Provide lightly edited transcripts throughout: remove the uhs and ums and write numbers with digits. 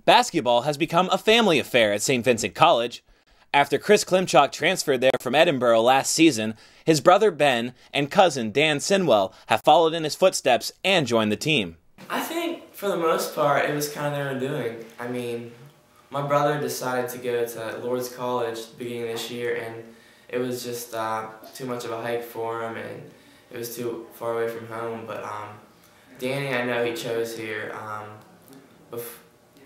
Basketball has become a family affair at St. Vincent College. After Chris Klimchock transferred there from Edinburgh last season, his brother Ben and cousin Dan Sinwell have followed in his footsteps and joined the team. I think for the most part it was kind of their own doing. I mean, my brother decided to go to Lord's College at the beginning of this year, and it was just too much of a hike for him, and it was too far away from home. But Danny, I know he chose here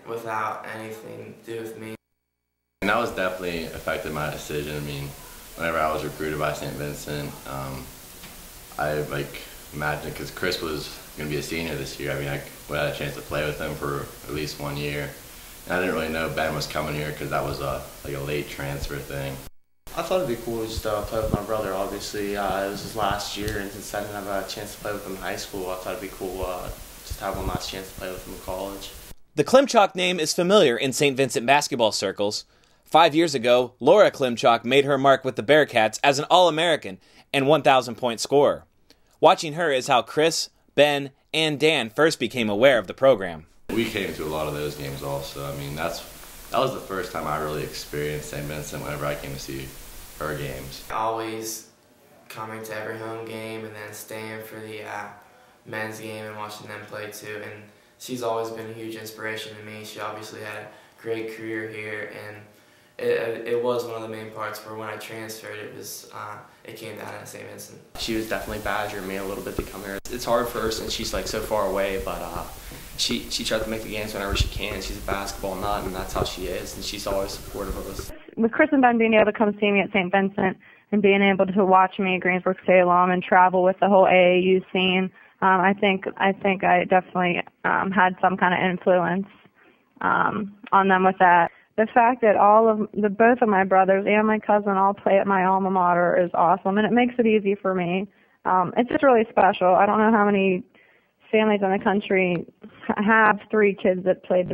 without anything to do with me. And that was definitely affected my decision. I mean, whenever I was recruited by St. Vincent, I imagined, because Chris was going to be a senior this year, I mean, I had a chance to play with him for at least 1 year. And I didn't really know Ben was coming here because that was a late transfer thing. I thought it'd be cool just to play with my brother, obviously. It was his last year, and since I didn't have a chance to play with him in high school, I thought it'd be cool just to have one last chance to play with him in college. The Klimchock name is familiar in St. Vincent basketball circles. 5 years ago, Laura Klimchock made her mark with the Bearcats as an All-American and 1,000-point scorer. Watching her is how Chris, Ben, and Dan first became aware of the program. We came to a lot of those games also. I mean, that was the first time I really experienced St. Vincent whenever I came to see her games. Always coming to every home game and then staying for the men's game and watching them play too. And she's always been a huge inspiration to me. She obviously had a great career here, and it was one of the main parts where when I transferred, it came down at St. Vincent. She was definitely badgering me a little bit to come here. It's hard for her since she's like so far away, but she tries to make the games whenever she can. She's a basketball nut, and that's how she is, and she's always supportive of us. With Chris and Ben being able to come see me at St. Vincent and being able to watch me at Greensburg-Salem and travel with the whole AAU scene, I think I definitely had some kind of influence on them with that. The fact that both of my brothers and my cousin all play at my alma mater is awesome, and it makes it easy for me. It's just really special. I don't know how many families in the country have 3 kids that played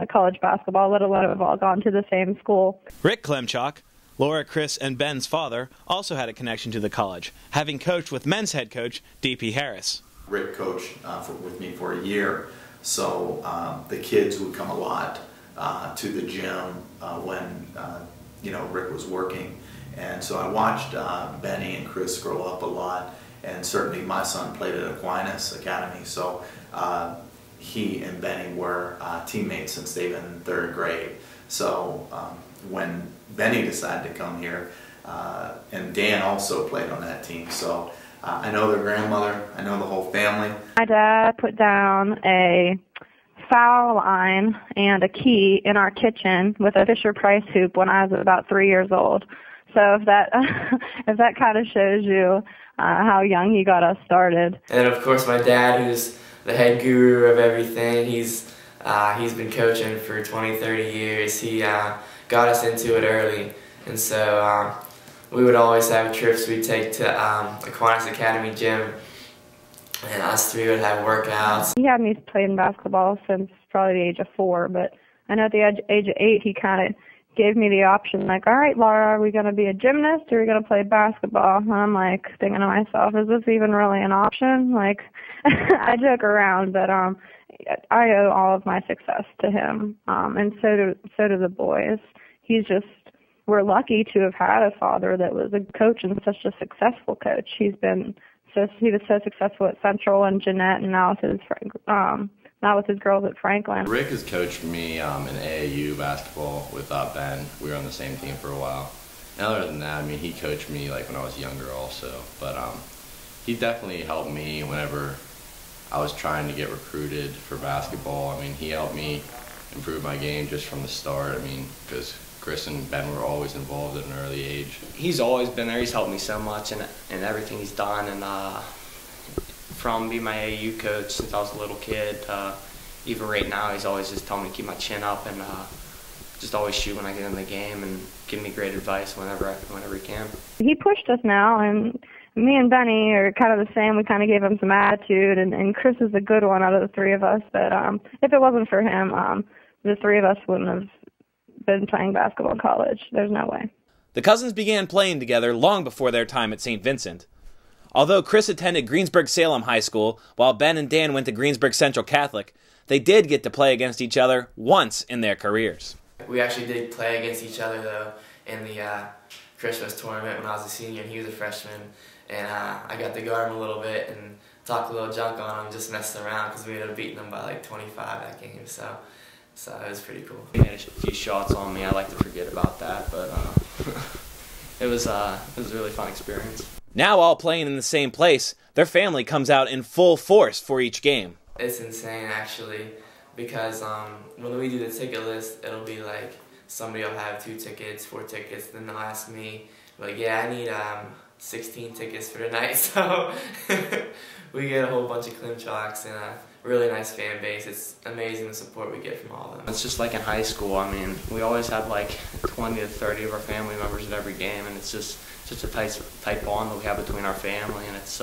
college basketball, let alone have all gone to the same school. Rick Klimchock, Laura, Chris, and Ben's father, also had a connection to the college, having coached with men's head coach D.P. Harris. Rick coached with me for a year, so the kids would come a lot to the gym when Rick was working, and so I watched Benny and Chris grow up a lot, and certainly my son played at Aquinas Academy, so he and Benny were teammates since they've been in 3rd grade. So when Benny decided to come here, and Dan also played on that team, so I know their grandmother, I know the whole family. My dad put down a foul line and a key in our kitchen with a Fisher-Price hoop when I was about 3 years old. So if that kind of shows you how young he got us started. And of course my dad, who's the head guru of everything, he's been coaching for 20, 30 years. He got us into it early, and so we would always have trips we'd take to Aquinas Academy gym, and us 3 would have workouts. He had me playing basketball since probably the age of 4, but I know at the age of 8 he kind of gave me the option, like, all right, Laura, are we going to be a gymnast or are we going to play basketball? And I'm like thinking to myself, is this even really an option? Like, I joke around, but I owe all of my success to him, and so do the boys. We're lucky to have had a father that was a coach and such a successful coach. He was so successful at Central and Jeanette, and now with his girls at Franklin. Rick has coached me in AAU basketball with Ben. We were on the same team for a while. And other than that, I mean, he coached me when I was younger also. But he definitely helped me whenever I was trying to get recruited for basketball. I mean, he helped me improve my game just from the start. I mean, because Chris and Ben were always involved at an early age. He's always been there. He's helped me so much in everything he's done, and from being my AAU coach since I was a little kid, even right now, he's always just telling me to keep my chin up and just always shoot when I get in the game and give me great advice whenever he can. He pushed us now, and me and Benny are kind of the same. We kind of gave him some attitude, and Chris is a good one out of the 3 of us. But if it wasn't for him, the 3 of us wouldn't have been playing basketball in college. There's no way. The cousins began playing together long before their time at St. Vincent. Although Chris attended Greensburg-Salem High School, while Ben and Dan went to Greensburg Central Catholic, they did get to play against each other once in their careers. We actually did play against each other, though, in the Christmas tournament when I was a senior and he was a freshman. And I got to guard him a little bit and talk a little junk on him, just messing around, because we ended up beating him by like 25 that game. So it was pretty cool. He made a few shots on me. I like to forget about that, but it was a really fun experience. Now all playing in the same place, their family comes out in full force for each game. It's insane, actually, because when we do the ticket list, it'll be like somebody will have 2 tickets, 4 tickets, then they'll ask me, like, yeah, I need 16 tickets for tonight. So we get a whole bunch of Klimchocks and a really nice fan base. It's amazing the support we get from all of them. It's just like in high school. I mean, we always had like 20 to 30 of our family members at every game, and it's just a tight bond that we have between our family, and it's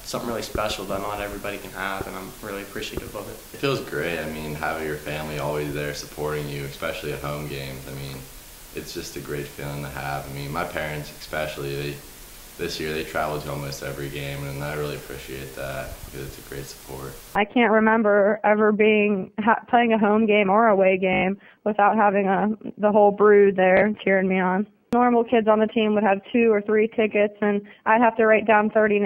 something really special that not everybody can have, and I'm really appreciative of it. It feels great. I mean, having your family always there supporting you, especially at home games. I mean, it's just a great feeling to have. I mean, my parents especially, this year they traveled to almost every game, and I really appreciate that because it's a great support. I can't remember ever playing a home game or away game without having the whole brood there cheering me on. Normal kids on the team would have 2 or 3 tickets, and I'd have to write down 30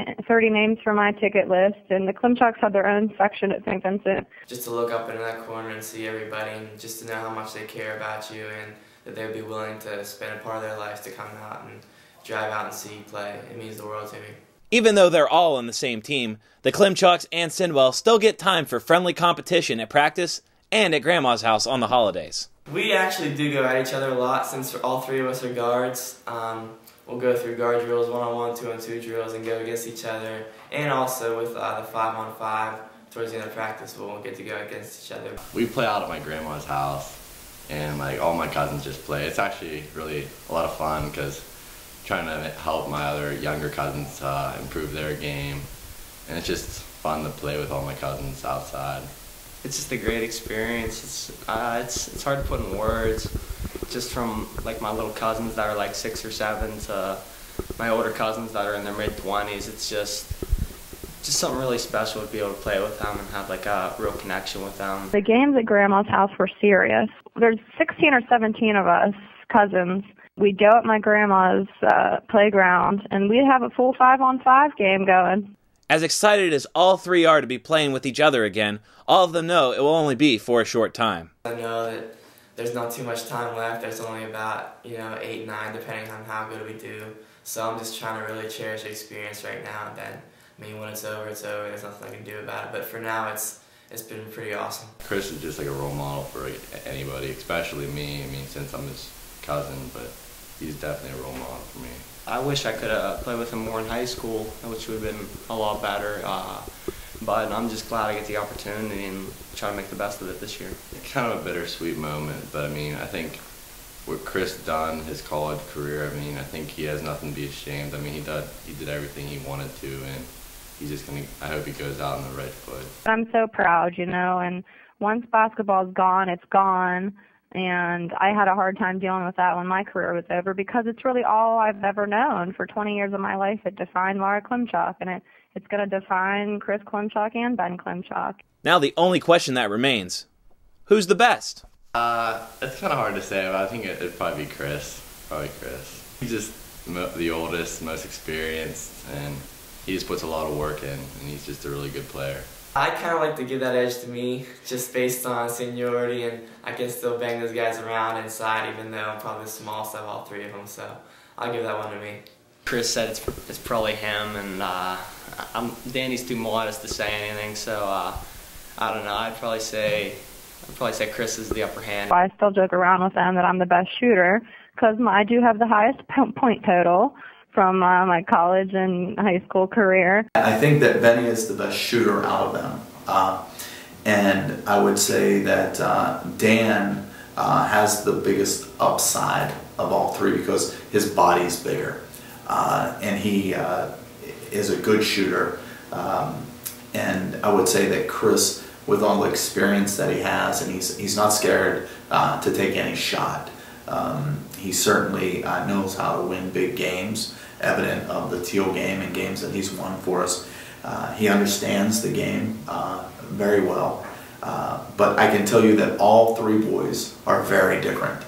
names for my ticket list, and the Klimchocks had their own section at St. Vincent. Just to look up into that corner and see everybody, and just to know how much they care about you, and that they would be willing to spend a part of their lives to come out and drive out and see you play. It means the world to me. Even though they're all on the same team, the Klimchocks and Sinwell still get time for friendly competition at practice and at Grandma's house on the holidays. We actually do go at each other a lot since all 3 of us are guards. We'll go through guard drills, 1-on-1, 2-on-2 drills, and go against each other. And also with the 5-on-5, towards the end of practice, we'll get to go against each other. We play out at my grandma's house, and like all my cousins just play. It's actually really a lot of fun because trying to help my other younger cousins improve their game, and it's just fun to play with all my cousins outside. It's just a great experience. It's hard to put in words. Just from like my little cousins that are like 6 or 7 to my older cousins that are in their mid-20s. It's just something really special to be able to play with them and have like a real connection with them. The games at Grandma's house were serious. There's 16 or 17 of us cousins. We'd go at my grandma's playground, and we'd have a full 5-on-5 game going. As excited as all 3 are to be playing with each other again, all of them know it will only be for a short time. I know that there's not too much time left. There's only about 8, 9, depending on how good we do. So I'm just trying to really cherish the experience right now. And then, when it's over, it's over. There's nothing I can do about it. But for now, it's been pretty awesome. Chris is just like a role model for anybody, especially me. Since I'm his cousin, but he's definitely a role model for me. I wish I could have played with him more in high school, which would have been a lot better. But I'm just glad I get the opportunity and try to make the best of it this year. It's kind of a bittersweet moment, but I think what Chris done his college career, I think he has nothing to be ashamed. He did everything he wanted to, and he's just I hope he goes out on the right foot. I'm so proud, and once basketball's gone, it's gone. And I had a hard time dealing with that when my career was over because it's really all I've ever known. For 20 years of my life, it defined Laura Klimchock, and it's going to define Chris Klimchock and Ben Klimchock. Now the only question that remains, who's the best? It's kind of hard to say, but I think it'd probably be Chris. He's just the oldest, most experienced, and he just puts a lot of work in, and he's just a really good player. I kind of like to give that edge to me, just based on seniority, and I can still bang those guys around inside, even though I'm probably the smallest of all 3 of them, so I'll give that one to me. Chris said it's probably him, and Danny's too modest to say anything, so I don't know. I'd probably say Chris is the upper hand. I still joke around with them that I'm the best shooter because I do have the highest point total from my college and high school career. I think that Benny is the best shooter out of them. And I would say that Dan has the biggest upside of all 3 because his body's bigger. And he is a good shooter. And I would say that Chris, with all the experience that he has, and he's not scared to take any shot. He certainly knows how to win big games, evident of the Teal game and games that he's won for us. He understands the game very well. But I can tell you that all three boys are very different.